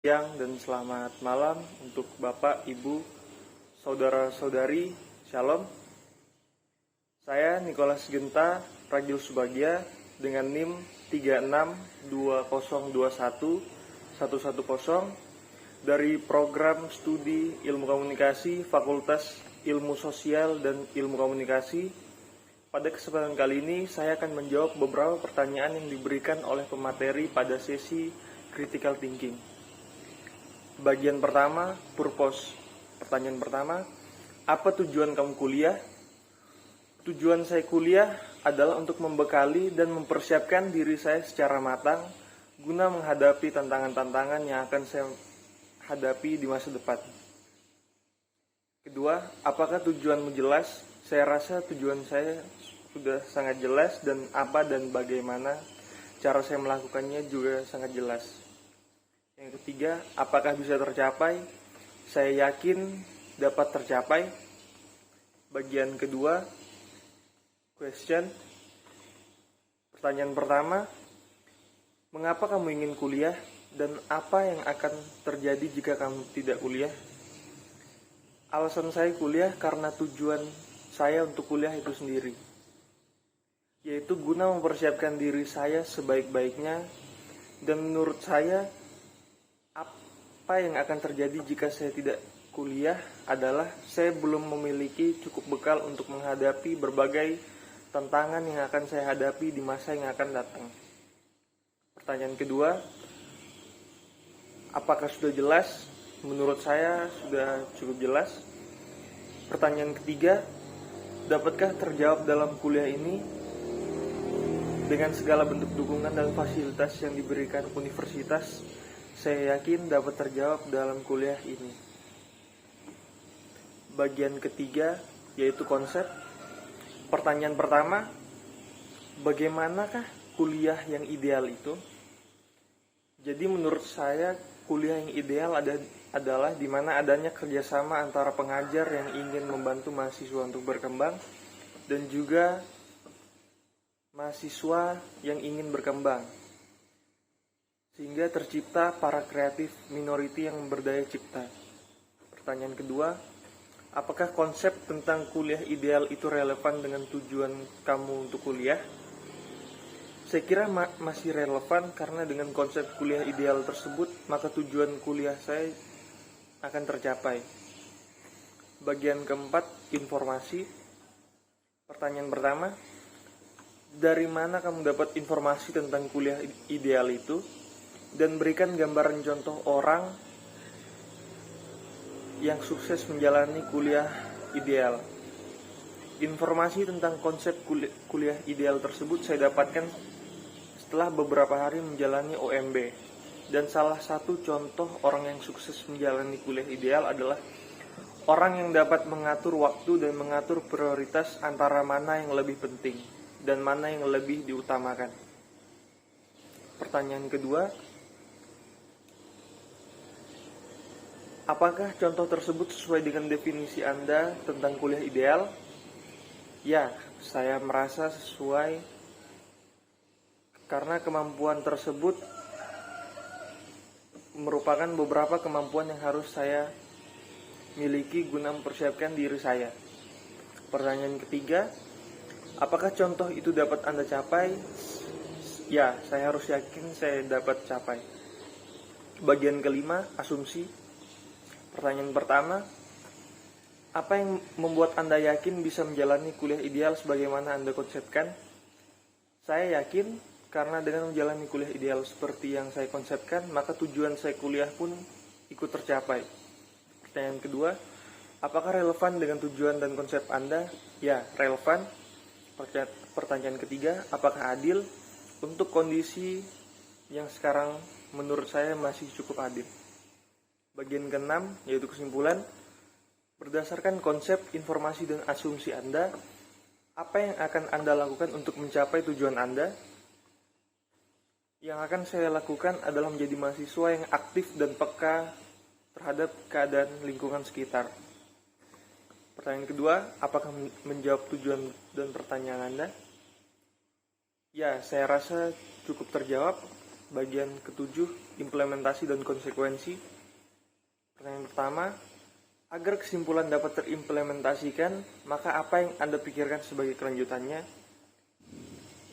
Siang dan selamat malam untuk Bapak, Ibu, Saudara-saudari, Shalom. Saya Nicholas Genta, Ragil Subagia dengan NIM 362021-110 dari Program Studi Ilmu Komunikasi Fakultas Ilmu Sosial dan Ilmu Komunikasi. Pada kesempatan kali ini saya akan menjawab beberapa pertanyaan yang diberikan oleh pemateri pada sesi Critical Thinking. Bagian pertama, purpose. Pertanyaan pertama, apa tujuan kamu kuliah? Tujuan saya kuliah adalah untuk membekali dan mempersiapkan diri saya secara matang guna menghadapi tantangan-tantangan yang akan saya hadapi di masa depan. Kedua, apakah tujuanmu jelas? Saya rasa tujuan saya sudah sangat jelas dan apa dan bagaimana cara saya melakukannya juga sangat jelas. Yang ketiga, apakah bisa tercapai? Saya yakin dapat tercapai. Bagian kedua, question. Pertanyaan pertama, mengapa kamu ingin kuliah dan apa yang akan terjadi jika kamu tidak kuliah? Alasan saya kuliah karena tujuan saya untuk kuliah itu sendiri, yaitu guna mempersiapkan diri saya sebaik-baiknya, dan menurut saya apa yang akan terjadi jika saya tidak kuliah adalah saya belum memiliki cukup bekal untuk menghadapi berbagai tantangan yang akan saya hadapi di masa yang akan datang. Pertanyaan kedua, apakah sudah jelas? Menurut saya sudah cukup jelas. Pertanyaan ketiga, dapatkah terjawab dalam kuliah ini dengan segala bentuk dukungan dan fasilitas yang diberikan universitas? Saya yakin dapat terjawab dalam kuliah ini. Bagian ketiga, yaitu konsep. Pertanyaan pertama, bagaimanakah kuliah yang ideal itu? Jadi menurut saya kuliah yang ideal adalah di mana adanya kerjasama antara pengajar yang ingin membantu mahasiswa untuk berkembang dan juga mahasiswa yang ingin berkembang, sehingga tercipta para kreatif minority yang berdaya cipta. Pertanyaan kedua, apakah konsep tentang kuliah ideal itu relevan dengan tujuan kamu untuk kuliah? Saya kira masih relevan karena dengan konsep kuliah ideal tersebut, maka tujuan kuliah saya akan tercapai. Bagian keempat, informasi. Pertanyaan pertama, dari mana kamu dapat informasi tentang kuliah ideal itu? Dan berikan gambaran contoh orang yang sukses menjalani kuliah ideal. Informasi tentang konsep kuliah ideal tersebut saya dapatkan setelah beberapa hari menjalani OMB. Dan salah satu contoh orang yang sukses menjalani kuliah ideal adalah orang yang dapat mengatur waktu dan mengatur prioritas antara mana yang lebih penting dan mana yang lebih diutamakan. Pertanyaan kedua, apakah contoh tersebut sesuai dengan definisi Anda tentang kuliah ideal? Ya, saya merasa sesuai karena kemampuan tersebut merupakan beberapa kemampuan yang harus saya miliki guna mempersiapkan diri saya. Pertanyaan ketiga, apakah contoh itu dapat Anda capai? Ya, saya harus yakin saya dapat capai. Bagian kelima, asumsi. Pertanyaan pertama, apa yang membuat Anda yakin bisa menjalani kuliah ideal sebagaimana Anda konsepkan? Saya yakin karena dengan menjalani kuliah ideal seperti yang saya konsepkan, maka tujuan saya kuliah pun ikut tercapai. Pertanyaan kedua, apakah relevan dengan tujuan dan konsep Anda? Ya, relevan. Pertanyaan ketiga, apakah adil? Untuk kondisi yang sekarang menurut saya masih cukup adil. Bagian keenam, yaitu kesimpulan. Berdasarkan konsep, informasi, dan asumsi Anda, apa yang akan Anda lakukan untuk mencapai tujuan Anda? Yang akan saya lakukan adalah menjadi mahasiswa yang aktif dan peka terhadap keadaan lingkungan sekitar. Pertanyaan kedua, apakah menjawab tujuan dan pertanyaan Anda? Ya, saya rasa cukup terjawab. bagian ketujuh, implementasi dan konsekuensi. Pertanyaan pertama, agar kesimpulan dapat terimplementasikan, maka apa yang Anda pikirkan sebagai kelanjutannya?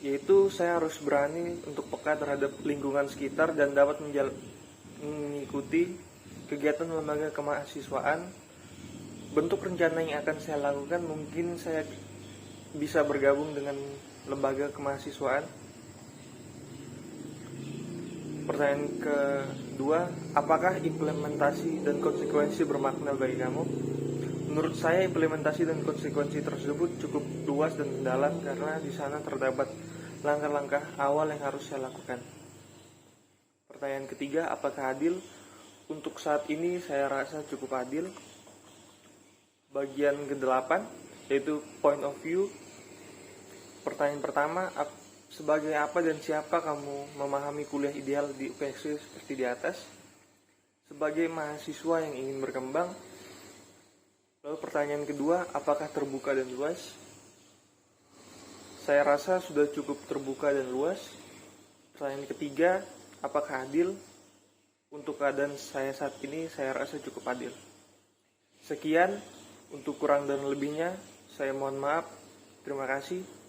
Yaitu saya harus berani untuk peka terhadap lingkungan sekitar dan dapat mengikuti kegiatan lembaga kemahasiswaan. Bentuk rencana yang akan saya lakukan, mungkin saya bisa bergabung dengan lembaga kemahasiswaan. Pertanyaan kedua, apakah implementasi dan konsekuensi bermakna bagi kamu? Menurut saya implementasi dan konsekuensi tersebut cukup luas dan mendalam karena di sana terdapat langkah-langkah awal yang harus saya lakukan. Pertanyaan ketiga, apakah adil? Untuk saat ini saya rasa cukup adil. Bagian ke-8 yaitu point of view. Pertanyaan pertama, sebagai apa dan siapa kamu memahami kuliah ideal di UPX seperti di atas? Sebagai mahasiswa yang ingin berkembang. Lalu pertanyaan kedua, apakah terbuka dan luas? Saya rasa sudah cukup terbuka dan luas. Pertanyaan ketiga, apakah adil? Untuk keadaan saya saat ini, saya rasa cukup adil. Sekian, untuk kurang dan lebihnya, saya mohon maaf. Terima kasih.